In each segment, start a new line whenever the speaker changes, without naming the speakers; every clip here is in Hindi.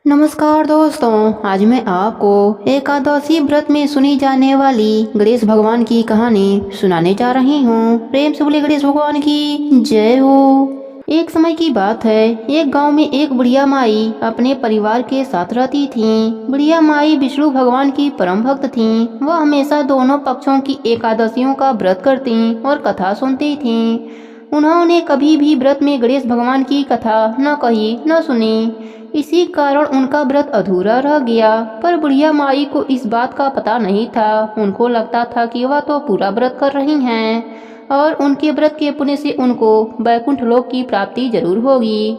नमस्कार दोस्तों, आज मैं आपको एकादशी व्रत में सुनी जाने वाली गणेश भगवान की कहानी सुनाने जा रही हूँ। प्रेम से बोले गणेश भगवान की जय हो। एक समय की बात है, एक गांव में एक बुढ़िया माई अपने परिवार के साथ रहती थीं। बुढ़िया माई विष्णु भगवान की परम भक्त थीं। वह हमेशा दोनों पक्षों की एकादशियों का व्रत करती और कथा सुनती थीं। उन्होंने कभी भी व्रत में गणेश भगवान की कथा न कही न सुनी। इसी कारण उनका व्रत अधूरा रह गया। पर बुढ़िया माई को इस बात का पता नहीं था। उनको लगता था कि वह तो पूरा व्रत कर रही हैं और उनके व्रत के पुण्य से उनको वैकुंठ लोक की प्राप्ति जरूर होगी।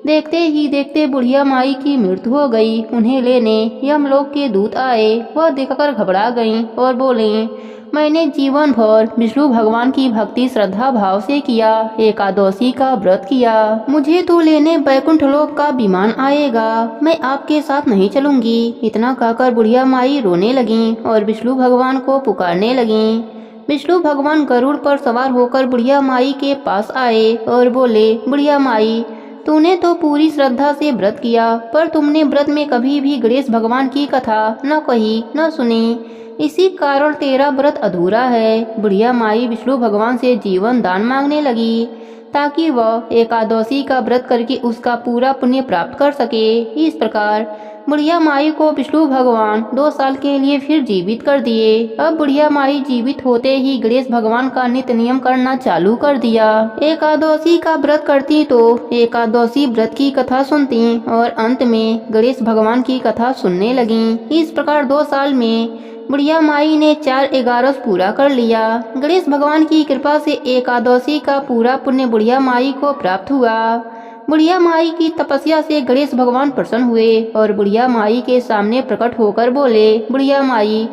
देखते ही देखते बुढ़िया माई की मृत्यु हो गई। उन्हें लेने यमलोक के दूत आए। वह देखकर घबरा गईं और बोले, मैंने जीवन भर विष्णु भगवान की भक्ति श्रद्धा भाव से किया, एकादशी का व्रत किया। मुझे तो लेने वैकुंठ लोक का विमान आएगा। मैं आपके साथ नहीं चलूंगी। इतना कहकर बुढ़िया माई रोने लगी और विष्णु भगवान को पुकारने लगी। विष्णु भगवान गरुड़ पर सवार होकर बुढ़िया माई के पास आए और बोले, बुढ़िया माई, तूने तो पूरी श्रद्धा से व्रत किया, पर तुमने व्रत में कभी भी गणेश भगवान की कथा न कही न सुनी। इसी कारण तेरा व्रत अधूरा है। बुढ़िया माई विष्णु भगवान से जीवन दान मांगने लगी ताकि वह एकादशी का व्रत करके उसका पूरा पुण्य प्राप्त कर सके। इस प्रकार बुढ़िया माई को विष्णु भगवान 2 साल के लिए फिर जीवित कर दिए। अब बुढ़िया माई जीवित होते ही गणेश भगवान का नित्य नियम करना चालू कर दिया। एकादशी का व्रत करती तो एकादशी व्रत की कथा सुनती और अंत में गणेश भगवान की कथा सुनने लगी। इस प्रकार 2 साल में बुढ़िया माई ने 4 पूरा कर लिया। गणेश भगवान की कृपा से एकादशी का पूरा पुण्य बुढ़िया माई को प्राप्त हुआ। बुढ़िया माई की तपस्या से गणेश भगवान प्रसन्न हुए और बुढ़िया माई के सामने प्रकट होकर बोले, बुढ़िया माई,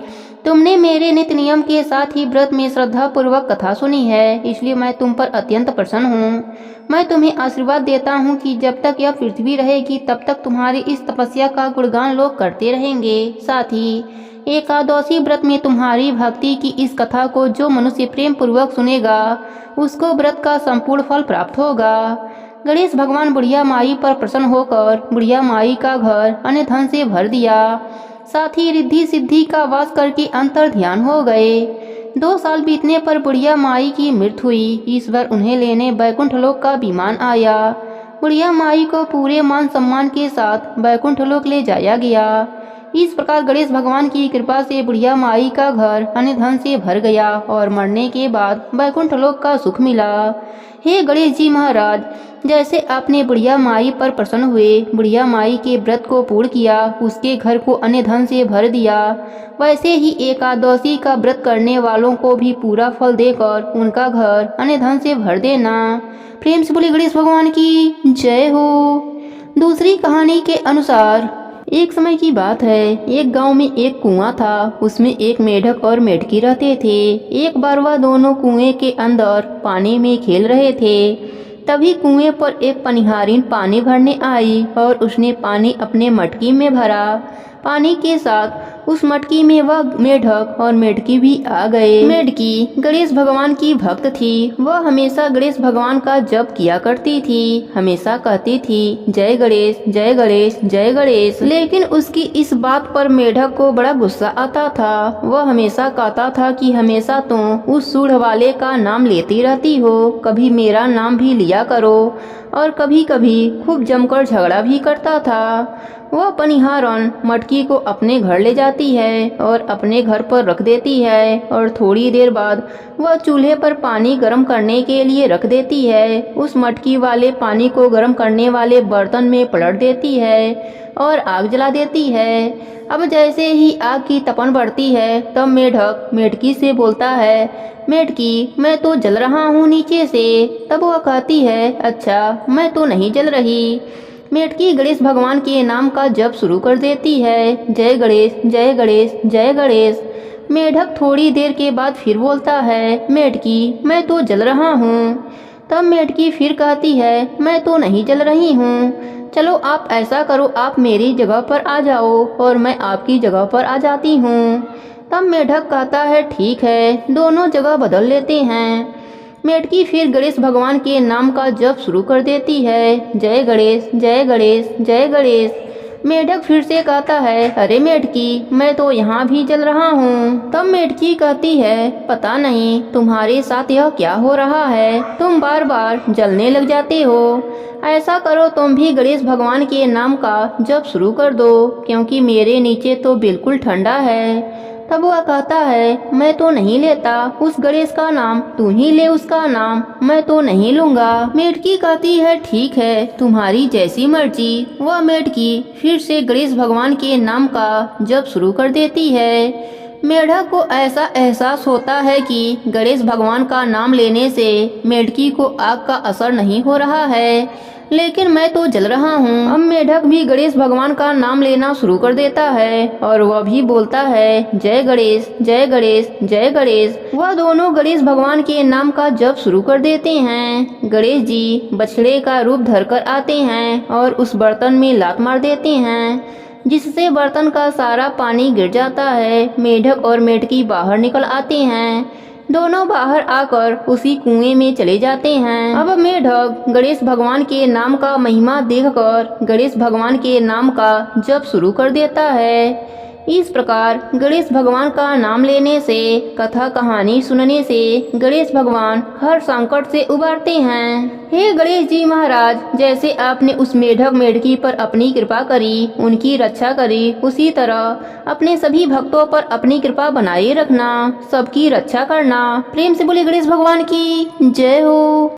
तुमने मेरे नित्य नियम के साथ ही व्रत में श्रद्धा पूर्वक कथा सुनी है, इसलिए मैं तुम पर अत्यंत प्रसन्न हूँ। मैं तुम्हें आशीर्वाद देता हूँ कि जब तक यह पृथ्वी रहेगी तब तक तुम्हारी इस तपस्या का गुणगान लोग करते रहेंगे। साथ ही एकादशी व्रत में तुम्हारी भक्ति की इस कथा को जो मनुष्य प्रेम पूर्वक सुनेगा उसको व्रत का संपूर्ण फल प्राप्त होगा। गणेश भगवान बुढ़िया माई पर प्रसन्न होकर बुढ़िया माई का घर अन्य धन से भर दिया। साथ ही रिद्धि सिद्धि का वास करके अंतर ध्यान हो गए। 2 साल बीतने पर बुढ़िया माई की मृत्यु हुई। ईश्वर उन्हें लेने वैकुंठ लोक का विमान आया। बुढ़िया माई को पूरे मान सम्मान के साथ वैकुंठ लोक ले जाया गया। इस प्रकार गणेश भगवान की कृपा से बुढ़िया माई का घर अन्य धन से भर गया और मरने के बाद वैकुंठ लोक का सुख मिला। हे गणेश जी महाराज, जैसे आपने बुढ़िया माई पर प्रसन्न हुए, बुढ़िया माई के व्रत को पूर्ण किया, उसके घर को अन्य धन से भर दिया, वैसे ही एकादशी का व्रत करने वालों को भी पूरा फल देकर उनका घर अन्य धन से भर देना। प्रेम से बोले गणेश भगवान की जय हो। दूसरी कहानी के अनुसार एक समय की बात है, एक गांव में एक कुआं था। उसमें एक मेढक और मेढकी रहते थे। एक बार वह दोनों कुएं के अंदर पानी में खेल रहे थे। तभी कुएं पर एक पनिहारिन पानी भरने आई और उसने पानी अपने मटकी में भरा। पानी के साथ उस मटकी में वह मेढक और मेढकी भी आ गए। मेढकी गणेश भगवान की भक्त थी। वह हमेशा गणेश भगवान का जप किया करती थी। हमेशा कहती थी, जय गणेश जय गणेश जय गणेश। लेकिन उसकी इस बात पर मेढक को बड़ा गुस्सा आता था। वह हमेशा कहता था कि हमेशा तुम उस सूढ़ वाले का नाम लेती रहती हो, कभी मेरा नाम भी लिया करो। और कभी कभी खूब जमकर झगड़ा भी करता था। वह पनिहारन मटकी को अपने घर ले जाती है और अपने घर पर रख देती है और थोड़ी देर बाद वह चूल्हे पर पानी गर्म करने के लिए रख देती है। उस मटकी वाले पानी को गर्म करने वाले बर्तन में पलट देती है और आग जला देती है। अब जैसे ही आग की तपन बढ़ती है तब मेढक मेढकी से बोलता है, मेढकी, मैं तो जल रहा हूँ नीचे से। तब वह कहती है, अच्छा, मैं तो नहीं जल रही। मेढकी गणेश भगवान के नाम का जप शुरू कर देती है, जय गणेश जय गणेश जय गणेश। मेढक थोड़ी देर के बाद फिर बोलता है, मेढकी, मैं तो जल रहा हूँ। तब मेढकी फिर कहती है, मैं तो नहीं जल रही हूँ। चलो आप ऐसा करो, आप मेरी जगह पर आ जाओ और मैं आपकी जगह पर आ जाती हूँ। तब मेढक कहता है, ठीक है। दोनों जगह बदल लेते हैं। मेढकी फिर गणेश भगवान के नाम का जप शुरू कर देती है, जय गणेश जय गणेश जय गणेश। मेढक फिर से कहता है, अरे मेढकी, मैं तो यहाँ भी जल रहा हूँ। तब मेढकी कहती है, पता नहीं तुम्हारे साथ यह क्या हो रहा है, तुम बार बार जलने लग जाते हो। ऐसा करो तुम भी गणेश भगवान के नाम का जप शुरू कर दो, क्योंकि मेरे नीचे तो बिल्कुल ठंडा है। तब वह कहता है, मैं तो नहीं लेता उस गणेश का नाम, तू ही ले उसका नाम, मैं तो नहीं लूंगा। मेढकी कहती है, ठीक है, तुम्हारी जैसी मर्जी। वह मेढकी फिर से गणेश भगवान के नाम का जप शुरू कर देती है। मेढक को ऐसा एहसास होता है कि गणेश भगवान का नाम लेने से मेढकी को आग का असर नहीं हो रहा है, लेकिन मैं तो जल रहा हूँ। अब मेढक भी गणेश भगवान का नाम लेना शुरू कर देता है और वह भी बोलता है, जय गणेश, जय गणेश, जय गणेश। वह दोनों गणेश भगवान के नाम का जप शुरू कर देते हैं। गणेश जी बछड़े का रूप धरकर आते हैं और उस बर्तन में लात मार देते हैं, जिससे बर्तन का सारा पानी गिर जाता है। मेढक और मेढकी बाहर निकल आते हैं। दोनों बाहर आकर उसी कुएं में चले जाते हैं। अब मेढक गणेश भगवान के नाम का महिमा देखकर गणेश भगवान के नाम का जप शुरू कर देता है। इस प्रकार गणेश भगवान का नाम लेने से, कथा कहानी सुनने से गणेश भगवान हर संकट से उबारते हैं। हे गणेश जी महाराज, जैसे आपने उस मेढक मेढकी पर अपनी कृपा करी, उनकी रक्षा करी, उसी तरह अपने सभी भक्तों पर अपनी कृपा बनाए रखना, सबकी रक्षा करना। प्रेम से बोले गणेश भगवान की जय हो।